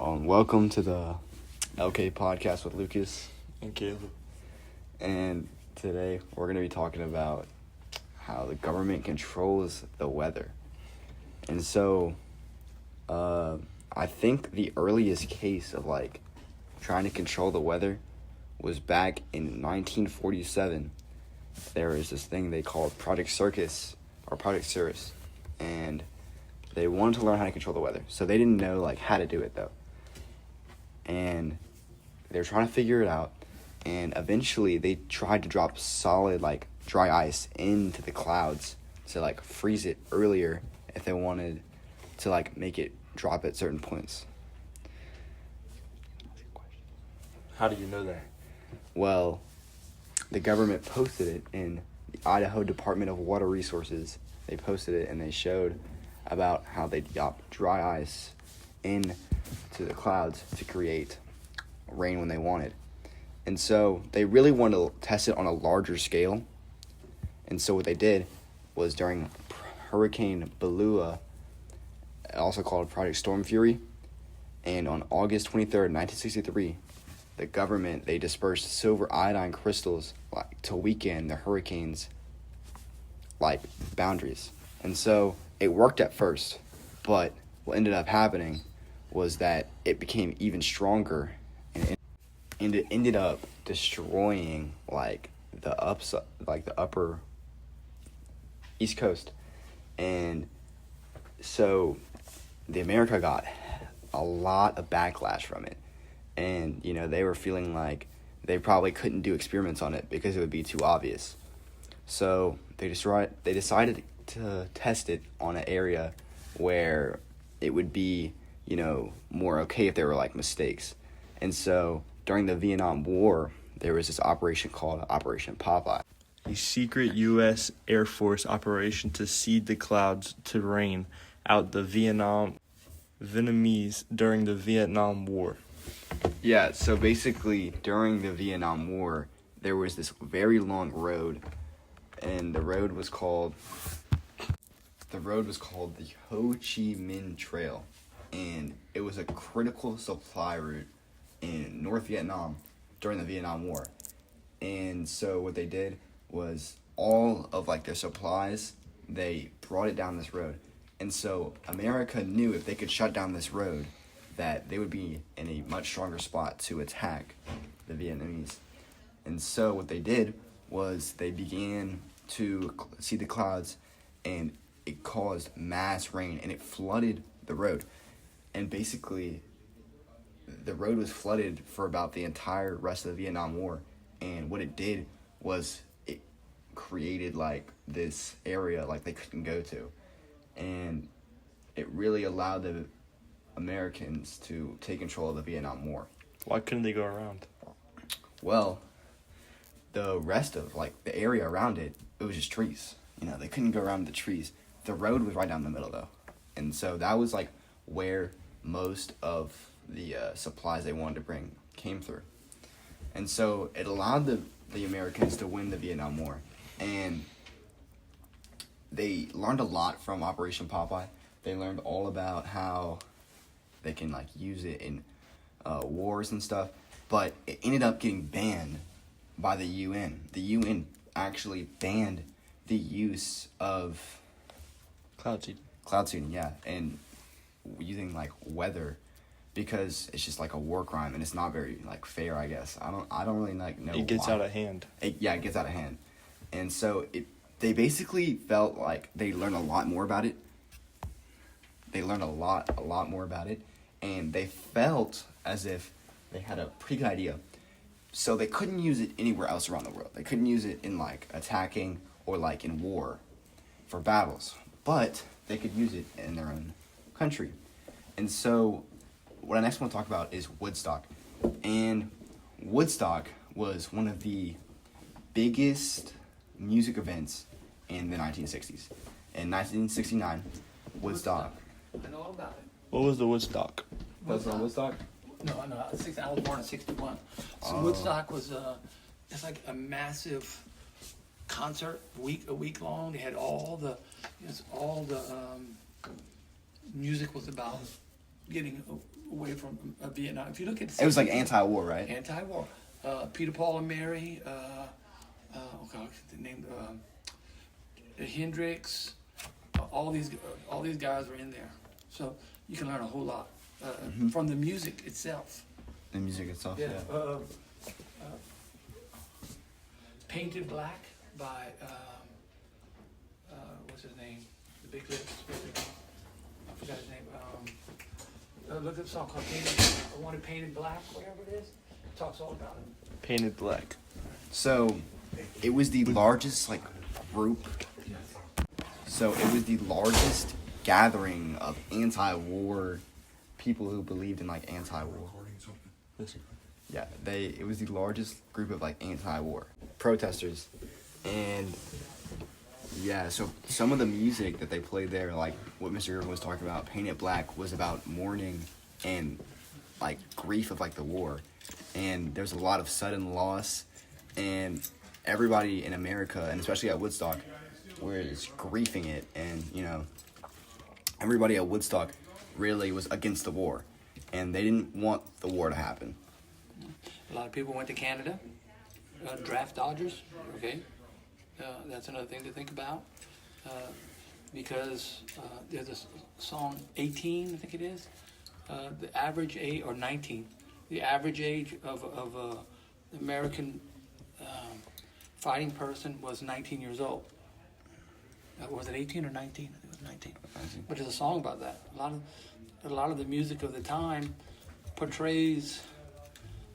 Welcome to the LK podcast with Lucas and Caleb. And today we're going to be talking about how the government controls the weather. And so, I think the earliest case of trying to control the weather was back in 1947. There was this thing they called Project Circus or Project Cirrus, and they wanted to learn how to control the weather. So they didn't know how to do it though. And they were trying to figure it out, and eventually they tried to drop solid dry ice into the clouds to freeze it earlier if they wanted to make it drop at certain points. How do you know that? Well, the government posted it in the Idaho Department of Water Resources. They posted it and they showed about how they dropped dry ice into the clouds to create rain when they wanted. And so they really wanted to test it on a larger scale. And so what they did was during Hurricane Belua, also called Project Storm Fury, and on August 23rd, 1963, the government, they dispersed silver iodine crystals to weaken the hurricane's boundaries. And so it worked at first, but what ended up happening was that it became even stronger, and it ended up destroying the upper East Coast. And so the America got a lot of backlash from it. And, they were feeling like they probably couldn't do experiments on it because it would be too obvious. So they decided to test it on an area where it would be, more okay if there were mistakes. And so during the Vietnam War, there was this operation called Operation Popeye. A secret U.S. Air Force operation to seed the clouds to rain out the Vietnamese during the Vietnam War. Yeah, so basically during the Vietnam War, there was this very long road, and the road was called the Ho Chi Minh Trail, and it was a critical supply route in North Vietnam during the Vietnam War. And so what they did was all of their supplies, they brought it down this road. And so America knew if they could shut down this road, that they would be in a much stronger spot to attack the Vietnamese. And so what they did was they began to see the clouds, and it caused mass rain, and it flooded the road. And basically, the road was flooded for about the entire rest of the Vietnam War. And what it did was it created this area they couldn't go to. And it really allowed the Americans to take control of the Vietnam War. Why couldn't they go around? Well, the rest of the area around it, it was just trees. They couldn't go around the trees. The road was right down the middle though. And so that was where most of the supplies they wanted to bring came through. And so it allowed the Americans to win the Vietnam War. And they learned a lot from Operation Popeye. They learned all about how they can use it in wars and stuff, but it ended up getting banned by the UN. The UN actually banned the use of Cloud seeding, yeah, and using weather, because it's just a war crime, and it's not very fair, I guess. I don't really know. It gets why. out of hand. It gets out of hand, and so they basically felt they learned a lot more about it. They learned a lot more about it, and they felt as if they had a pretty good idea. So they couldn't use it anywhere else around the world. They couldn't use it in attacking or in war for battles, but they could use it in their own country. And so what I next want to talk about is Woodstock. And Woodstock was one of the biggest music events in the 1960s. In 1969, Woodstock. I know all about it. What was the Woodstock? That's not Woodstock? No, I was born in 61. So Woodstock was it's a massive concert, a week long. They had all the music was about getting away from Vietnam. If you look at It was like anti-war, right? anti-war. Peter, Paul, and Mary. Oh God, the name. Hendrix. All these guys were in there, so you can learn a whole lot from the music itself. The music itself. Yeah. Yeah. Painted Black by what's his name? The Big Lips. I forgot his name. Look at a song called I Want It Painted Black, whatever it is. It talks all about it. Painted Black. So, it was the largest like group. So it was the largest gathering of anti-war people who believed in like anti-war. Yeah, it was the largest group of like anti-war protesters, and yeah, so some of the music that they played there, like what Mr. Irvin was talking about, Painted Black, was about mourning and like grief of like the war, and there's a lot of sudden loss, and everybody in America, and especially at Woodstock, where it's grieving it, and you know, everybody at Woodstock really was against the war, and they didn't want the war to happen. A lot of people went to Canada, draft dodgers. Okay, that's another thing to think about, because there's a song 18, I think it is, the average age, or 19, the average age of American fighting person was 19 years old. Was it 18 or 19? I think it was 19. But there's a song about that. A lot of the music of the time portrays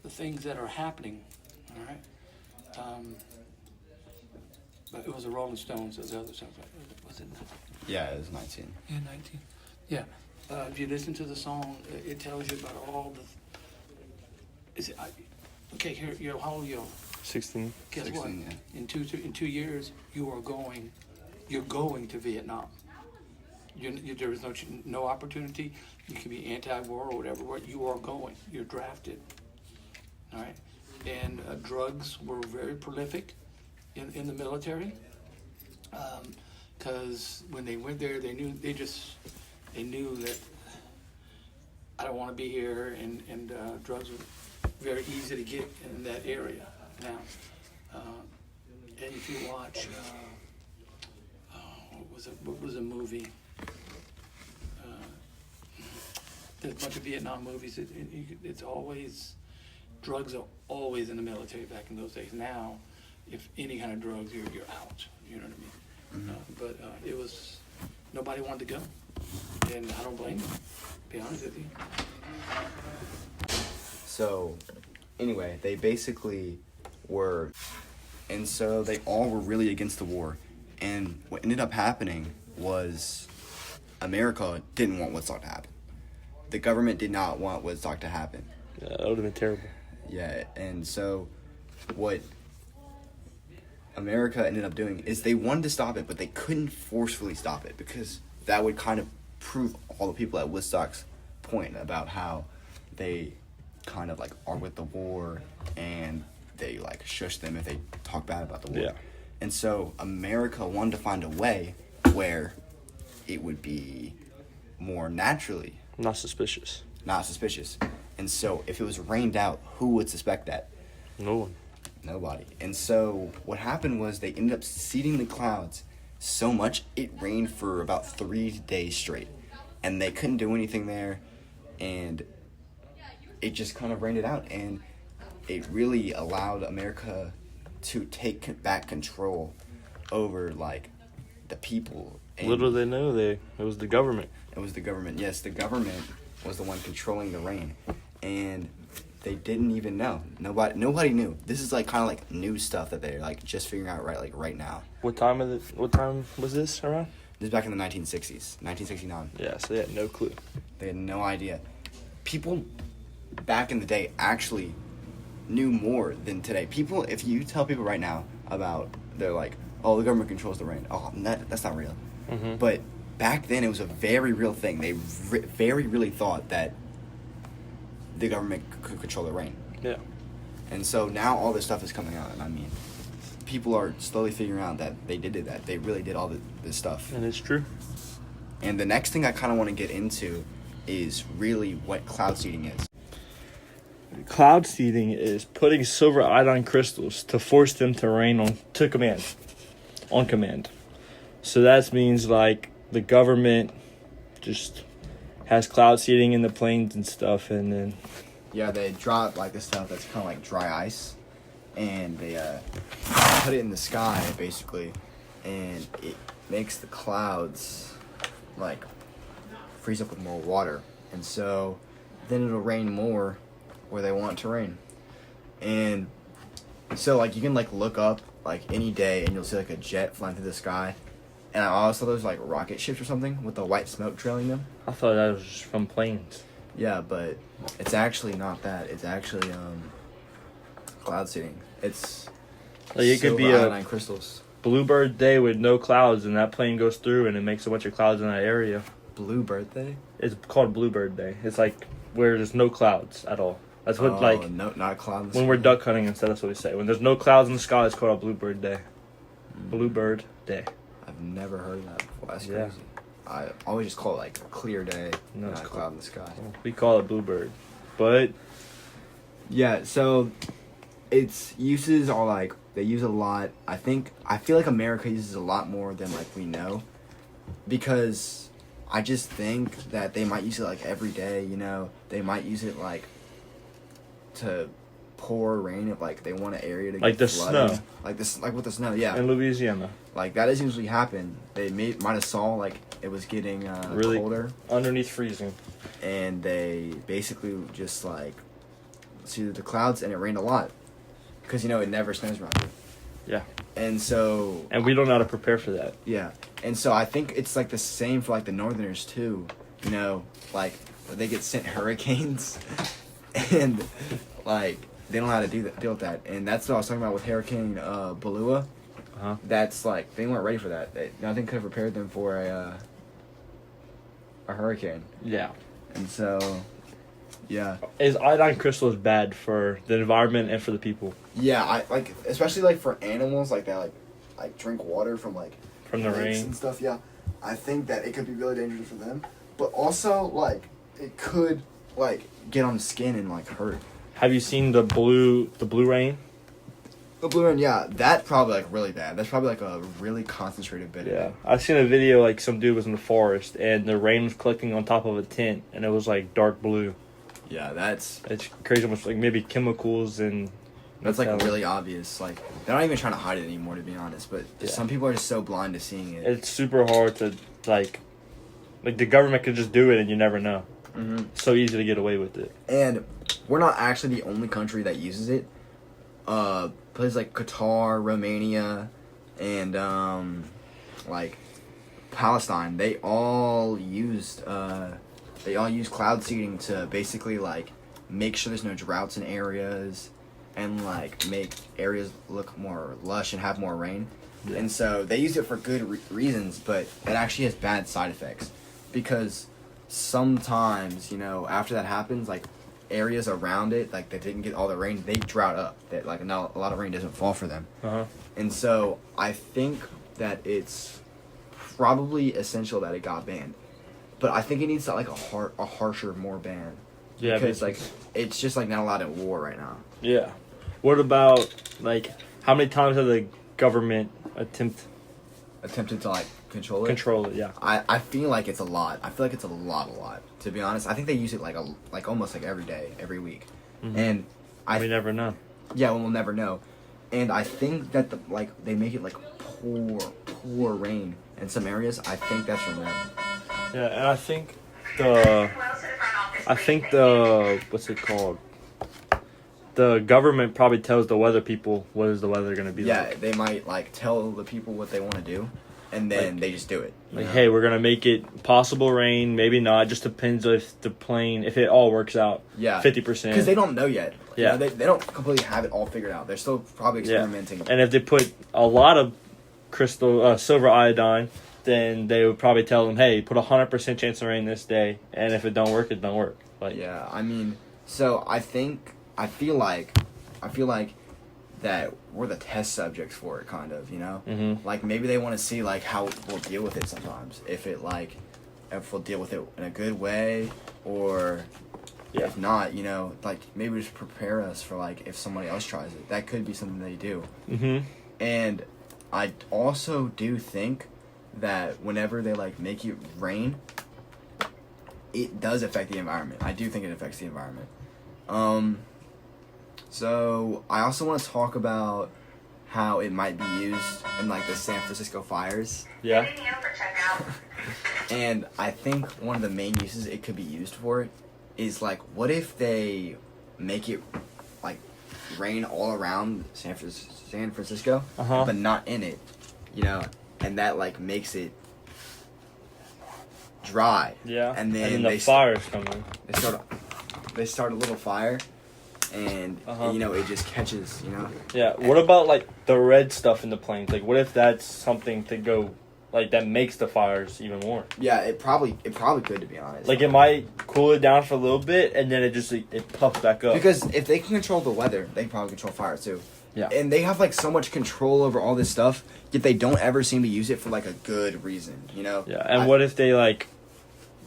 the things that are happening. All right. But it was the Rolling Stones. As the other song. Was it? Yeah, it was 19. Yeah, 19. Yeah. If you listen to the song, it tells you about all the. Is it? Okay. Here. How old are you? 16. Guess 16, what? yeah. In 2 years, you're going to Vietnam. There is no opportunity. You can be anti-war or whatever. You are going. You're drafted. All right. And drugs were very prolific in the military. Because when they went there, they knew that I don't want to be here, and drugs were very easy to get in that area. Now, and if you watch, what was a movie? There's a bunch of Vietnam movies. It's always, drugs are always in the military back in those days. Now, if any kind of drugs, you're out. You know what I mean? But it was, nobody wanted to go, and I don't blame them. To be honest with you. So, anyway, they basically were, and so they all were really against the war. And what ended up happening was America didn't want Woodstock to happen. The government did not want Woodstock to happen. Yeah, that would have been terrible. Yeah, and so what America ended up doing is they wanted to stop it, but they couldn't forcefully stop it because that would kind of prove all the people at Woodstock's point about how they kind of like are with the war and they like shush them if they talk bad about the war. Yeah. And so America wanted to find a way where it would be more naturally Not suspicious. not suspicious. And so if it was rained out, who would suspect that? No one. Nobody. And so what happened was they ended up seeding the clouds so much it rained for about 3 days straight. And they couldn't do anything there. And it just kind of rained it out. And it really allowed America to take back control over, like, the people. And Little they know, it was the government. it was the government. Yes, the government was the one controlling the rain. And they didn't even know. Nobody knew. This is like kind of like new stuff that they're like just figuring out right now. What time was this around? This is back in the 1960s, 1969. Yeah, so they had no clue. They had no idea. People back in the day actually knew more than today. People, if you tell people right now about, they're like, oh, the government controls the rain. Oh, that's not real. Mm-hmm. But back then it was a very real thing. They very really thought that the government could control the rain. Yeah. And so now all this stuff is coming out, and I mean, people are slowly figuring out that they did that. They really did all this stuff. And it's true. And the next thing I kind of want to get into is really what cloud seeding is. Cloud seeding is putting silver iodine crystals to force them to rain on command. So that means like the government just has cloud seeding in the plains and stuff, and then Yeah, they drop like this stuff that's kind of like dry ice, and they put it in the sky basically, and it makes the clouds like freeze up with more water, and so then it'll rain more where they want it to rain. And so like you can like look up like any day and you'll see like a jet flying through the sky, and I also those like rocket ships or something with the white smoke trailing them. I thought that was just from planes. Yeah, but it's actually not that. It's actually cloud seeding. It's Like it could be silver a iodine crystals. bluebird day with no clouds, and that plane goes through and it makes a bunch of clouds in that area. Blue birthday? It's called bluebird day. It's like where there's no clouds at all. That's what No, not a cloud. In the when we're sky. duck hunting and stuff. That's what we say. When there's no clouds in the sky, it's called a bluebird day. Bluebird day. I've never heard of that before. That's Yeah. crazy. I always just call it like a clear day, No, not it's a cloud in the sky. We call it bluebird, but Yeah, so its uses are like they use a lot. I feel like America uses a lot more than like we know, because I just think that they might use it like every day. You know, they might use it like to pour rain if like they want an area to Like get the flooded. snow. like this, like with the snow. Yeah, in Louisiana, like that does usually happen. They might have saw like it was getting Really? colder, underneath freezing. and they basically just like see the clouds, and it rained a lot because you know it never snows around here. Yeah, And so and we don't know how to prepare for that. yeah, and so I think it's like the same for like the Northerners too. You know, like they get sent hurricanes, and like they don't know how to deal with that. And that's what I was talking about with Hurricane Balua. Uh-huh. That's like they weren't ready for that. Nothing could have prepared them for a hurricane. Yeah, And so, yeah, is iodine crystals bad for the environment and for the people yeah, I like especially like for animals like that like drink water from like from the lakes rain? and stuff. Yeah, I think that it could be really dangerous for them, but also like it could like get on the skin and like hurt. Have you seen the blue rain? The blue rain, yeah, that probably like really bad. That's probably like a really concentrated bit. Yeah, I've seen a video like some dude was in the forest and the rain was collecting on top of a tent and it was like dark blue. Yeah, that's It's crazy how much like maybe chemicals and like metallic. really obvious. Like they're not even trying to hide it anymore, to be honest. But Yeah. some people are just so blind to seeing it. It's super hard to like the government could just do it and you never know. Mm-hmm. So easy to get away with it. And we're not actually the only country that uses it. Places like Qatar, Romania, and like Palestine, they all used cloud seeding to basically like make sure there's no droughts in areas, and like make areas look more lush and have more rain. Yeah. And so they use it for good reasons, but it actually has bad side effects, because sometimes, you know, after that happens, like areas around it, like that didn't get all the rain, they drought up. That like now a lot of rain doesn't fall for them. Uh-huh. And so I think that it's probably essential that it got banned, but I think it needs to like a harsher, more ban. Yeah, because but- like it's just like not allowed in war right now. Yeah. What about like how many times have the government Attempted to like control it. control it? Yeah. I feel like it's a lot. I feel like it's a lot. To be honest, I think they use it like almost like every day, every week, and We never know. yeah, we'll never know. And I think that they make it like poor rain in some areas. I think that's from them. Yeah, and I think the what's it called? The government probably tells the weather people what is the weather going to be Yeah, like. they might like tell the people what they want to do, and then they just do it. you Like, know? hey, we're going to make it possible rain, maybe not. Just depends if it all works out. Yeah, 50%. because they don't know yet. You Yeah. know, they don't completely have it all figured out. They're still probably Yeah. experimenting. And if they put a lot of silver iodine, then they would probably tell them, hey, put 100% chance of rain this day, and if it don't work, it don't work. Like, Yeah, I mean, so I feel like that we're the test subjects for it, kind of, you know? Mhm. Like, maybe they want to see, like, how we'll deal with it sometimes. If it, like, if we'll deal with it in a good way, or Yeah. if not, like maybe just prepare us for like if somebody else tries it. That could be something they do. Mm-hmm. And I also do think that whenever they like make it rain, it does affect the environment. I do think it affects the environment. So I also want to talk about how it might be used in like the San Francisco fires. Yeah. And I think one of the main uses it could be used for is like, what if they make it like rain all around San Francisco, Uh-huh. but not in it, and that like makes it dry. Yeah. And then the they fire's coming. They start a little fire, and Uh-huh. it just catches. Yeah. What about like the red stuff in the planes? Like, what if that's something to go, like that makes the fires even more? Yeah, it probably could, to be honest. Like it might cool it down for a little bit, and then it puffs back up. Because if they can control the weather, they can probably control fire too. Yeah. And they have like so much control over all this stuff, yet they don't ever seem to use it for like a good reason, Yeah. And what if they like,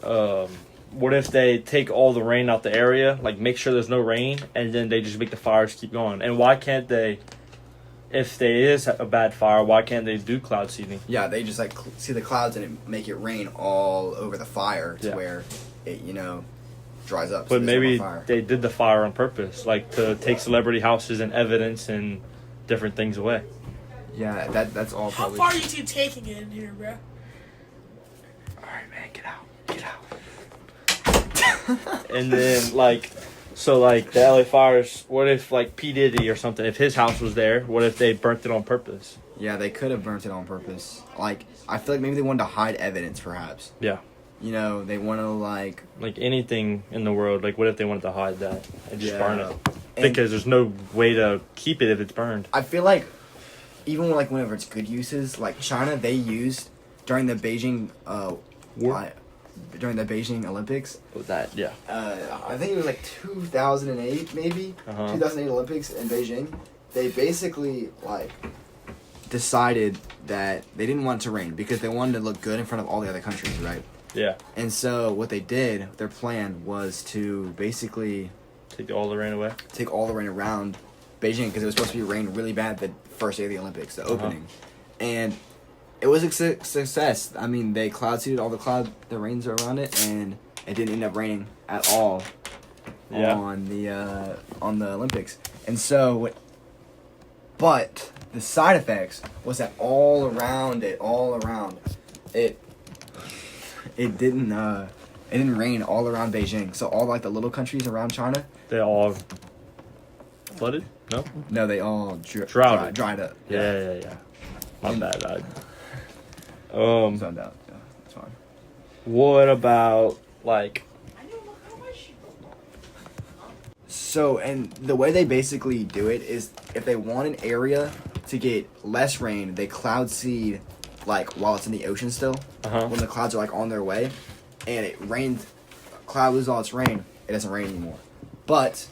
what if they take all the rain out the area, like make sure there's no rain, and then they just make the fires keep going? And why can't they? If there is a bad fire, why can't they do cloud seeding? Yeah, they just like see the clouds and make it rain all over the fire to Yeah. where it dries up. so But there's no maybe more fire. they did the fire on purpose, like to take celebrity houses and evidence and different things away. Yeah, that's all How probably. far are you two taking it in here, bro? All right, man, get out. And then like, so like the LA fires. What if like P Diddy or something? If his house was there, what if they burnt it on purpose? Yeah, they could have burnt it on purpose. Like, I feel like maybe they wanted to hide evidence, perhaps. Yeah. They want to like. Like anything in the world. Like what if they wanted to hide that and just Yeah. burn it? And Because there's no way to keep it if it's burned. I feel like even like whenever it's good uses, like China, they used during the Beijing during the Beijing Olympics. That yeah. I think it was like 2008, maybe 2008 Olympics in Beijing. They basically like decided that they didn't want it to rain because they wanted to look good in front of all the other countries, right? Yeah. And so what they did, their plan was to basically Take all the rain away. take all the rain around Beijing because it was supposed to be rain really bad the first day of the Olympics, the opening, and it was a success. I mean, they cloud seeded all the rains around it, and it didn't end up raining at all on the Olympics. And so, but the side effects was that all around it didn't rain all around Beijing. So all like the little countries around China, They all flooded? No? no, they all Droughted. dried up. Yeah. My bad. Zoned out. Yeah, that's fine. What about like So, and the way they basically do it is if they want an area to get less rain, they cloud seed like while it's in the ocean still. When the clouds are like on their way and it rains, cloud loses all its rain, it doesn't rain anymore. But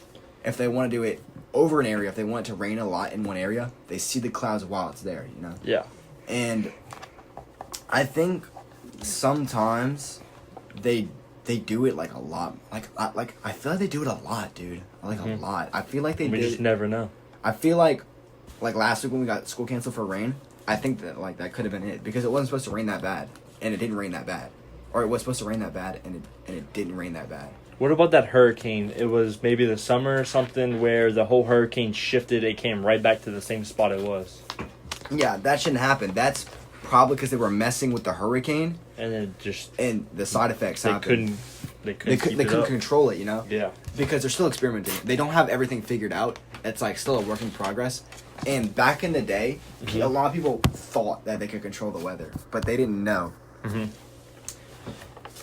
if they want to do it over an area, if they want it to rain a lot in one area, they see the clouds while it's there, Yeah. And I think sometimes they do it like a lot. Like I feel like they do it a lot, dude. Like a lot. I feel like they We did. just never know. I feel like last week when we got school canceled for rain, I think that like that could have been it because it wasn't supposed to rain that bad, and it didn't rain that bad, or it was supposed to rain that bad, and it didn't rain that bad. What about that hurricane? It was maybe the summer or something where the whole hurricane shifted. It came right back to the same spot it was. Yeah, that shouldn't happen. That's probably because they were messing with the hurricane, And then just and the side effects they happened. couldn't They keep couldn't it up. control it, Yeah. because they're still experimenting. They don't have everything figured out. It's like still a work in progress. And back in the day, a lot of people thought that they could control the weather, but they didn't know.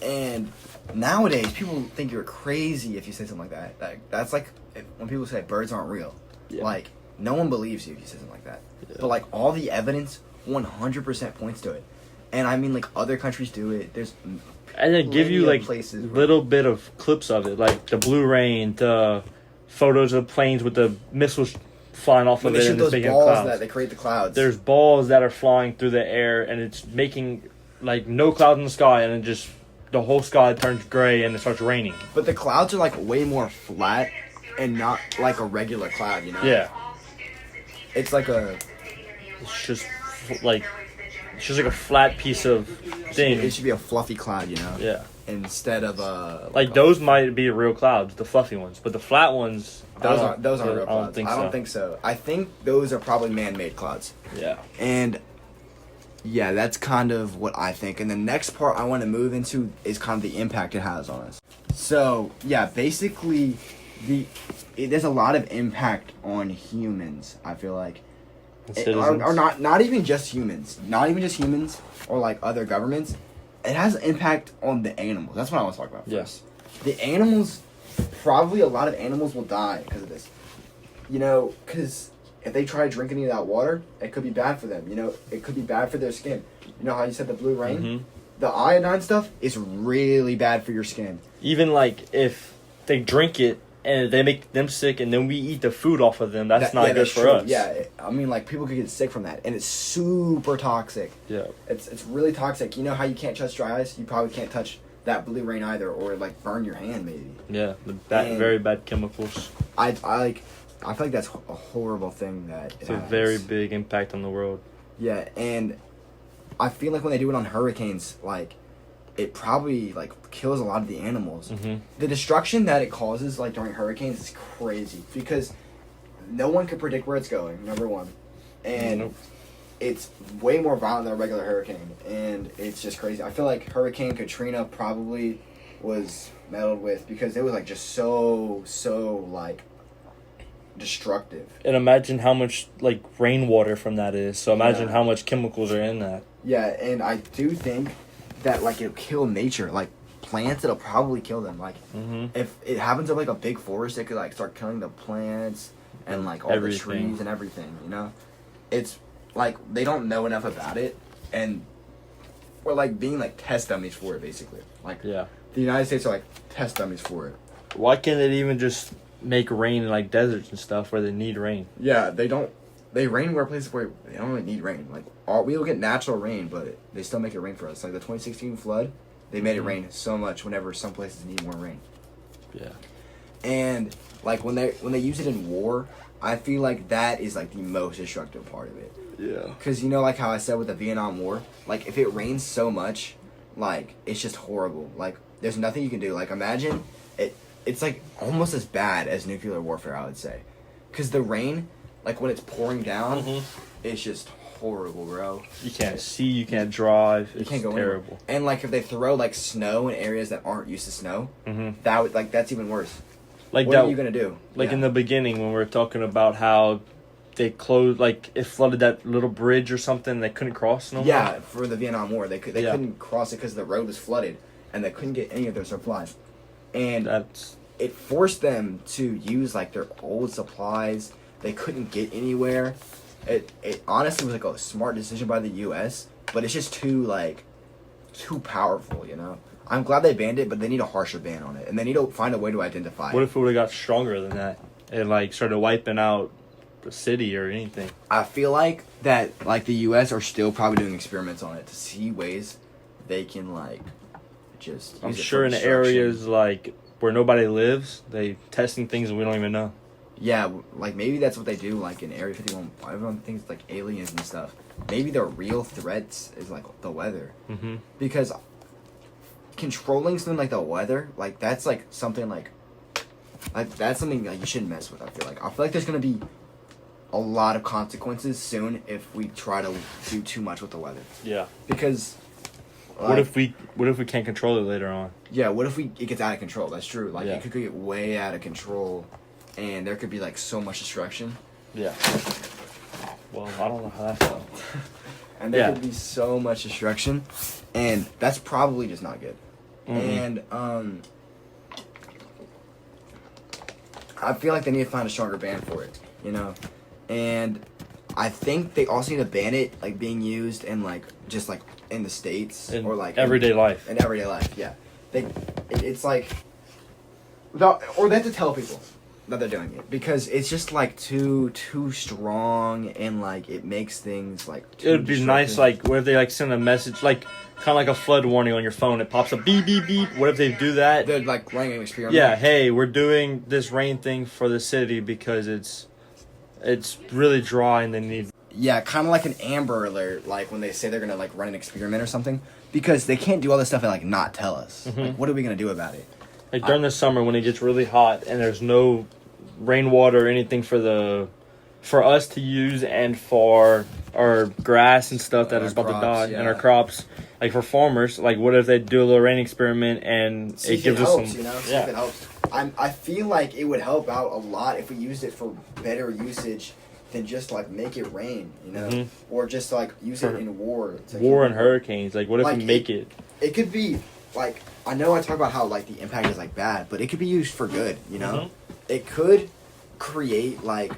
And nowadays, people think you're crazy if you say something like that. That's like when people say birds aren't real. Yeah. Like, no one believes you if you say something like that. But like all the evidence 100% points to it. And I mean, like other countries do it. There's And they give you plenty of like places where- little bit of clips of it, like the blue rain, the photos of planes with the missiles flying off when of they it shoot and those it's making balls clouds. that they create the clouds. There's balls that are flying through the air and it's making like no cloud in the sky and it just the whole sky turns gray and it starts raining. But the clouds are like way more flat and not like a regular cloud, you know? Yeah, It's like it's just like a flat piece of it thing. should be a fluffy cloud, you know? Yeah, Instead of like those might be real clouds, the fluffy ones, but the flat ones. those aren't real clouds. I don't think so. I think those are probably man-made clouds. Yeah. And yeah, that's kind of what I think. And the next part I want to move into is kind of the impact it has on us. So yeah, basically, there's a lot of impact on humans. I feel like, or not even just humans, or like other governments. It has an impact on the animals. That's what I want to talk about. Yes. The animals, probably a lot of animals will die because of this. You know, because if they try to drink any of that water, it could be bad for them. You know, it could be bad for their skin. You know how you said the blue rain? Mhm. The iodine stuff is really bad for your skin. Even like if they drink it and they make them sick, and then we eat the food off of them, that's not good that's for true. us. Yeah, I mean, like, people could get sick from that, and it's super toxic. Yeah. It's really toxic. You know how you can't touch dry ice? You probably can't touch that blue rain either, or like burn your hand maybe. Yeah. And Very bad chemicals. I feel like that's a horrible thing that It's a very big impact on the world. Yeah, and I feel like when they do it on hurricanes, like, it probably like kills a lot of the animals. Mhm. The destruction that it causes, like during hurricanes, is crazy because no one can predict where it's going. Number one, and Nope. it's way more violent than a regular hurricane, and it's just crazy. I feel like Hurricane Katrina probably was meddled with because it was like just so like destructive. And imagine how much like rainwater from that is. So imagine Yeah. how much chemicals are in that. Yeah, and I do think that like it'll kill nature, like plants. It'll probably kill them. Like Mhm. if it happens in like a big forest, it could like start killing the plants and like all Everything. the trees and everything. You know, it's like they don't know enough about it, and we're like being like test dummies for it, basically. Like Yeah. the United States are like test dummies for it. Why can't it even just make rain in like deserts and stuff where they need rain? Yeah, they don't. They rain where places where they don't really need rain. Like we'll get natural rain, but they still make it rain for us. Like the 2016 flood, they made it rain so much whenever some places need more rain. Yeah. And like when they use it in war, I feel like that is like the most destructive part of it. Yeah. Cause you know, like how I said with the Vietnam War, like if it rains so much, like it's just horrible. Like there's nothing you can do. Like imagine it. It's like almost as bad as nuclear warfare, I would say. Cause the rain, like when it's pouring down, Mhm. it's just horrible, bro. You can't see, you can't drive. You It's can't go terrible. anywhere. And like if they throw like snow in areas that aren't used to snow, Mhm. that would like that's even worse. Like What that. are you gonna do? Like Yeah. in the beginning when we were talking about how they closed, like it flooded that little bridge or something, they couldn't cross no more. Yeah, for the Vietnam War, they Yeah. couldn't cross it because the road was flooded, and they couldn't get any of their supplies, and That's it forced them to use like their old supplies. They couldn't get anywhere. It honestly was like a smart decision by the U.S., but it's just too powerful, you know. I'm glad they banned it, but they need a harsher ban on it, and they need to find a way to identify what it. if it would have got stronger than that and like started wiping out the city or anything? I feel like that like the U.S. are still probably doing experiments on it to see ways they can like just. I'm use it sure for in destruction. areas like where nobody lives, they testing things and we don't even know. Yeah, like maybe that's what they do. Like in Area 51, everyone thinks like aliens and stuff. Maybe the real threats is like the weather, Mm-hmm. because controlling something like the weather, like that's like something like that's something like you shouldn't mess with. I feel like there's gonna be a lot of consequences soon if we try to do too much with the weather. Yeah. Because What if we can't control it later on? Yeah, what if it gets out of control? That's true. Like Yeah. it could get way out of control, and there could be like so much destruction. Yeah. Well, I don't know how that's going. And there Yeah. could be so much destruction, and that's probably just not good. Mhm. And I feel like they need to find a stronger ban for it, you know. And I think they also need to ban it like being used in like just like in the States In or like everyday life. In everyday life, yeah. It's like without, or they have to tell people. that they're doing it because it's just like too strong and like it makes things like. It would be nice, like, what if they like send a message, like kind of like a flood warning on your phone? It pops up, beep beep beep. What if they do that? They're like running an experiment. Yeah, hey, we're doing this rain thing for the city because it's really dry and they need. Yeah, kind of like an Amber Alert, like when they say they're gonna like run an experiment or something, because they can't do all this stuff and like not tell us. Mm-hmm. Like, what are we gonna do about it? Like during the summer when it gets really hot and there's no rainwater or anything for us to use and for our grass and stuff that Our is about crops, to die and our yeah. crops, like for farmers, like what if they do a little rain experiment and See it if gives it us helps, some, you know, see yeah, if it helps. I feel like it would help out a lot if we used it for better usage than just like make it rain, you know, Mhm. or just like use it in war. To war keep and it- hurricanes. Like what if Like, we make it? It could be like I know I talk about how like the impact is like bad, but it could be used for good, you know. Mhm. It could create like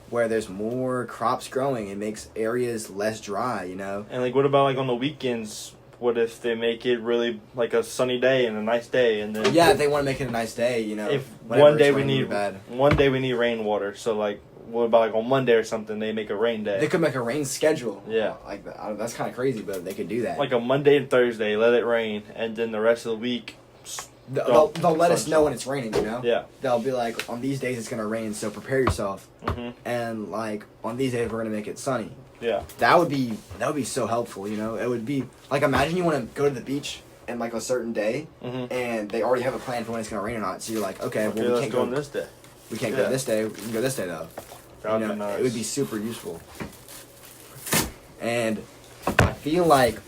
where there's more crops growing. It makes areas less dry, you know. And like what about like on the weekends? What if they make it really like a sunny day and a nice day and then Yeah, if they want to make it a nice day, you know. if whenever one day it's we raining need bad. one day we need rainwater, so like what about like on Monday or something they make a rain day? They could make a rain schedule. Yeah. Like that. That's kind of crazy, but they could do that. Like a Monday and Thursday, let it rain, and then the rest of the week, They'll let us know when it's raining, you know? yeah. They'll be like, on these days it's going to rain, so prepare yourself. Hmm. And like, on these days we're going to make it sunny. Yeah. That would be so helpful, you know? It would be, like, imagine you want to go to the beach and like a certain day, Mm-hmm. and they already have a plan for when it's going to rain or not. So you're like, okay, well, we let's can't go go on this day. We can't Yeah. go this day. We can go this day, though. That would You know, be nice. It would be super useful. And I feel like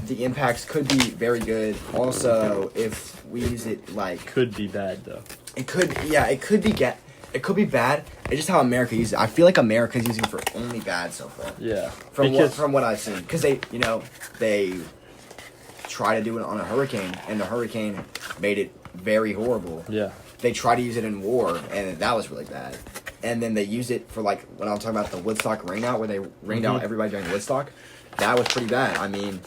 the impacts could be very good. Also, if we use it like Could be bad though. it could be bad. It's just how America uses it. I feel like America's using it for only bad so far. Yeah. From what I've seen, because they try to do it on a hurricane, and the hurricane made it very horrible. Yeah. They try to use it in war, and that was really bad. And then they use it for like when I'm talking about the Woodstock rainout, where they rained out everybody during Woodstock. That was pretty bad. I mean,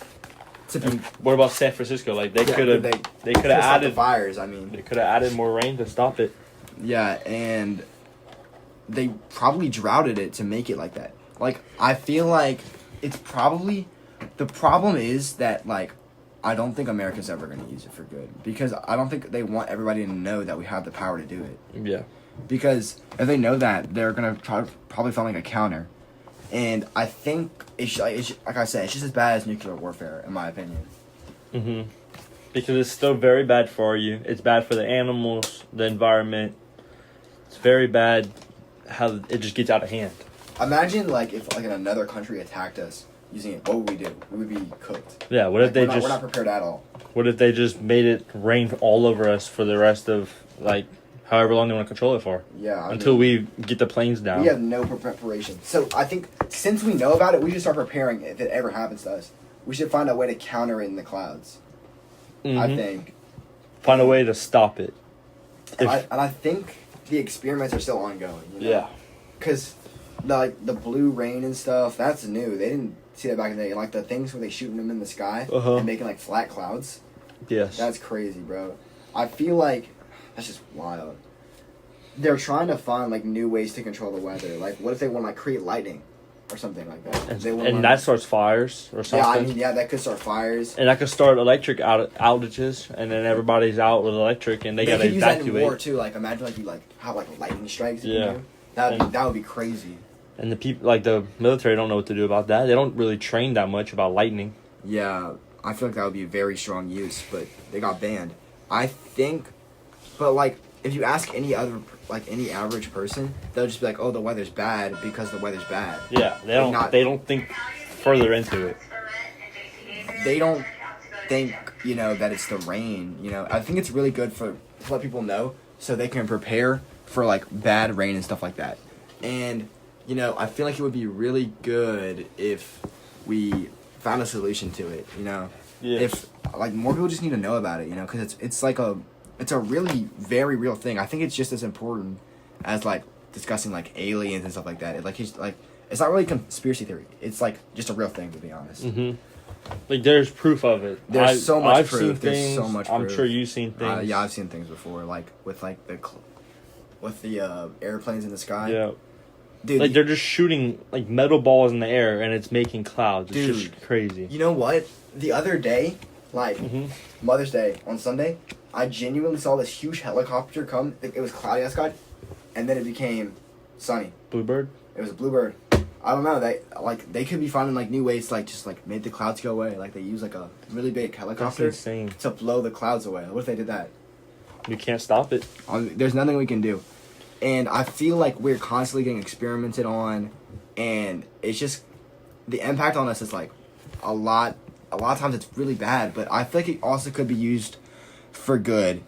to be What about San Francisco? Like they could have they could have stop the added fires. I mean, they could have added more rain to stop it. yeah, and they probably droughted it to make it like that. Like I feel like it's probably the problem is that like I don't think America's ever going to use it for good because I don't think they want everybody to know that we have the power to do it. Yeah. Because if they know that, they're gonna probably find like a counter, and I think it's like I said, it's just as bad as nuclear warfare, in my opinion. Mm-hmm. Because it's still very bad for you. It's bad for the animals, the environment. It's very bad how it just gets out of hand. Imagine like if like another country attacked us using it. What would we do? We would be cooked. Yeah. What if they we're not prepared at all. What if they just made it rain all over us for the rest of like however long they want to control it for? Yeah. I Until mean, we get the planes down. we have no preparation. So I think since we know about it, we should start preparing if it ever happens to us. We should find a way to counter it in the clouds. I Mhm. think. Find a way to stop it. And I think the experiments are still ongoing. You know? Yeah. Because, like, the blue rain and stuff, that's new. They didn't see that back in the day. Like, the things where they shooting them in the sky Uh-huh. and making, like, flat clouds. Yes. That's crazy, bro. I feel like that's just wild. They're trying to find, like, new ways to control the weather. Like, what if they want to, like, create lightning or something like that? and They wanna and that starts fires or something. Yeah, I mean, yeah, that could start fires. And that could start electric outages, and then everybody's out with electric, and they They gotta could use that in war, evacuate. too. Like, imagine, like, you, like, have, like, lightning strikes. you Yeah. know? And- That would be crazy. And the people, like the military, don't know what to do about that. They don't really train that much about lightning. Yeah, I feel like that would be a very strong use, but they got banned. I think, but like, if you ask any other, like any average person, they'll just be like, "Oh, the weather's bad because the weather's bad." Yeah, they don't. not- They don't think further into it. They don't think, you know, that it's the rain. You know, I think it's really good to let people know so they can prepare for like bad rain and stuff like that. And you know, I feel like it would be really good if we found a solution to it. You know. Yeah. If like more people just need to know about it, you know, because it's a really very real thing. I think it's just as important as like discussing like aliens and stuff like that. It's not really conspiracy theory. It's like just a real thing, to be honest. Mm-hmm. Like there's proof of it. There's so much I've proof. Seen There's things, so much I'm proof. sure you've seen things. Yeah, I've seen things before, like with like with the airplanes in the sky. Yeah. Dude, Like they're just shooting like metal balls in the air and it's making clouds. It's Dude. just crazy. you know what? The other day, like Mhm. Mother's Day on Sunday, I genuinely saw this huge helicopter come. It was cloudy outside, and then it became sunny. Bluebird. It was a bluebird. I don't know. They could be finding like new ways to like just like make the clouds go away. Like they use like a really big That's helicopter insane. to blow the clouds away. What if they did that? You can't stop it. There's nothing we can do, and I feel like we're constantly getting experimented on, and it's just the impact on us is like a lot. A lot of times it's really bad, but I feel like it also could be used for good.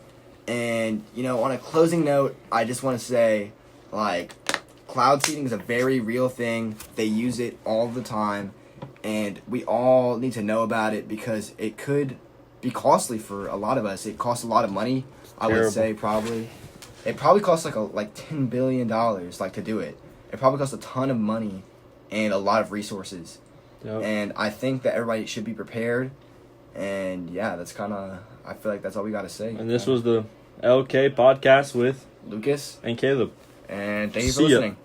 And you know, on a closing note, I just want to say, like, cloud seeding is a very real thing. They use it all the time, and we all need to know about it because it could be costly for a lot of us. It costs a lot of money. I would Terrible. say probably. It probably costs like $10 billion like to do it. It probably costs a ton of money and a lot of resources. Yep. And I think that everybody should be prepared. And yeah, that's kind of. I feel like that's all we got to say. And this was the LK podcast with Lucas, and Caleb. and thank you for See ya. listening.